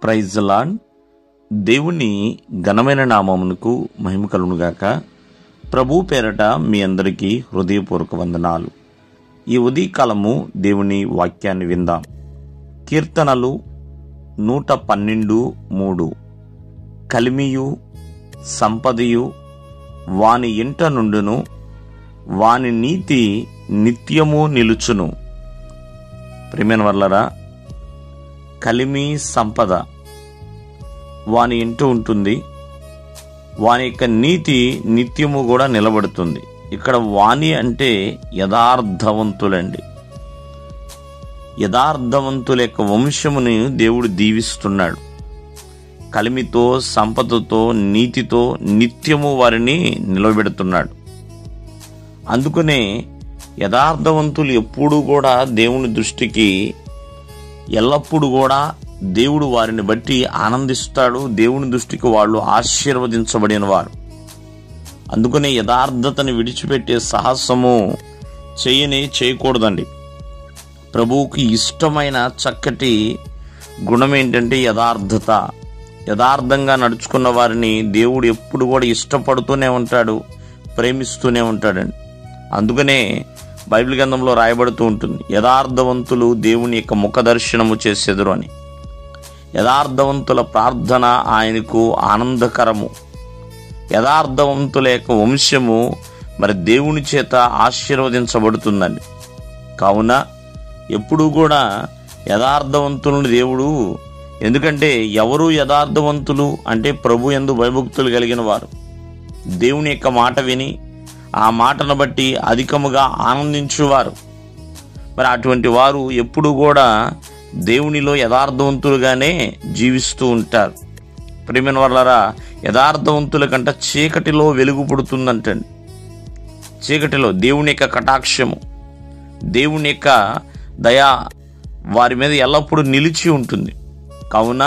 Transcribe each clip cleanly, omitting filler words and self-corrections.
Praise the lord. దేవుని ఘనమైన నామమునకు మహిమ కలుగునుగాక. ప్రభు పేరట మీ అందరికీ హృదయపూర్వక వందనాలు. ఈ ఉదయకాలము దేవుని వాక్యాన్ని విందాం. కీర్తనలు 112:3 కలిమియు సంపదయు వాని ఇంట నుండును, వాని నీతి నిత్యము నిలుచును. ప్రియమైన వర్లరా, కలిమి సంపద వాని ఇంట ఉంటుంది, వాని యొక్క నీతి నిత్యము కూడా నిలబడుతుంది. ఇక్కడ వాణి అంటే యథార్థవంతులండి. యథార్థవంతుల యొక్క వంశముని దేవుడు దీవిస్తున్నాడు. కలిమితో, సంపదతో, నీతితో నిత్యము వారిని నిలబెడుతున్నాడు. అందుకనే యథార్థవంతులు ఎప్పుడూ కూడా దేవుని దృష్టికి ఎల్లప్పుడూ కూడా దేవుడు వారిని బట్టి ఆనందిస్తాడు. దేవుని దృష్టికి వాళ్ళు ఆశీర్వదించబడిన వారు. అందుకనే యథార్థతని విడిచిపెట్టే సాహసము చేయకూడదండి. ప్రభువుకి ఇష్టమైన చక్కటి గుణం ఏంటంటే యథార్థత. యథార్థంగా నడుచుకున్న వారిని దేవుడు ఎప్పుడు కూడా ఇష్టపడుతూనే ఉంటాడు, ప్రేమిస్తూనే ఉంటాడండి. అందుకనే బైబిల్ గ్రంథంలో రాయబడుతూ ఉంటుంది, యథార్థవంతులు దేవుని యొక్క ముఖ దర్శనము చేసెదరు అని. యథార్థవంతుల ప్రార్థన ఆయనకు ఆనందకరము. యథార్థవంతుల యొక్క వంశము మరి దేవుని చేత ఆశీర్వదించబడుతుందండి. కావున ఎప్పుడూ కూడా యథార్థవంతులను దేవుడు, ఎందుకంటే ఎవరు యథార్థవంతులు అంటే ప్రభు యందు భయభక్తులు కలిగిన వారు, దేవుని యొక్క మాట విని ఆ మాటను బట్టి అధికముగా ఆనందించువారు. మరి అటువంటి వారు ఎప్పుడు కూడా దేవునిలో యథార్థవంతులుగానే జీవిస్తూ ఉంటారు. ప్రియమైన వారలారా, యథార్థవంతుల కంటే చీకటిలో వెలుగు పుడుతుందంటండి. చీకటిలో దేవుని యొక్క కటాక్షము, దేవుని యొక్క దయ వారి మీద ఎల్లప్పుడూ నిలిచి ఉంటుంది. కావున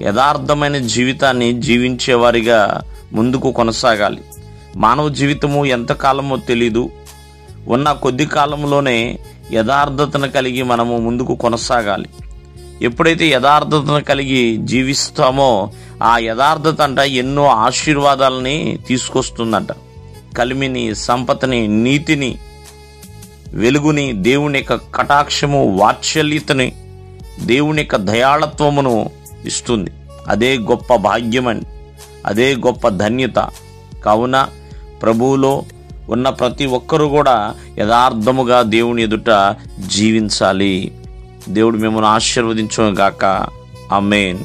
యథార్థమైన జీవితాన్ని జీవించేవారిగా ముందుకు కొనసాగాలి. మానవ జీవితము ఎంతకాలమో తెలీదు. ఉన్న కొద్ది కాలంలోనే యథార్థతను కలిగి మనము ముందుకు కొనసాగాలి. ఎప్పుడైతే యథార్థతను కలిగి జీవిస్తామో ఆ యథార్థత అంట ఎన్నో ఆశీర్వాదాలని తీసుకొస్తుందంట. కలిమిని, సంపదని, నీతిని, వెలుగుని, దేవుని యొక్క కటాక్షము, వాత్సల్యతని, దేవుని యొక్క దయాళత్వమును ఇస్తుంది. అదే గొప్ప భాగ్యమని, అదే గొప్ప ధన్యత. కావున ప్రభువులో ఉన్న ప్రతి ఒక్కరూ కూడా యథార్థముగా దేవుని ఎదుట జీవించాలి. దేవుడు మిమ్మల్ని ఆశీర్వదించును గాక. ఆమేన్.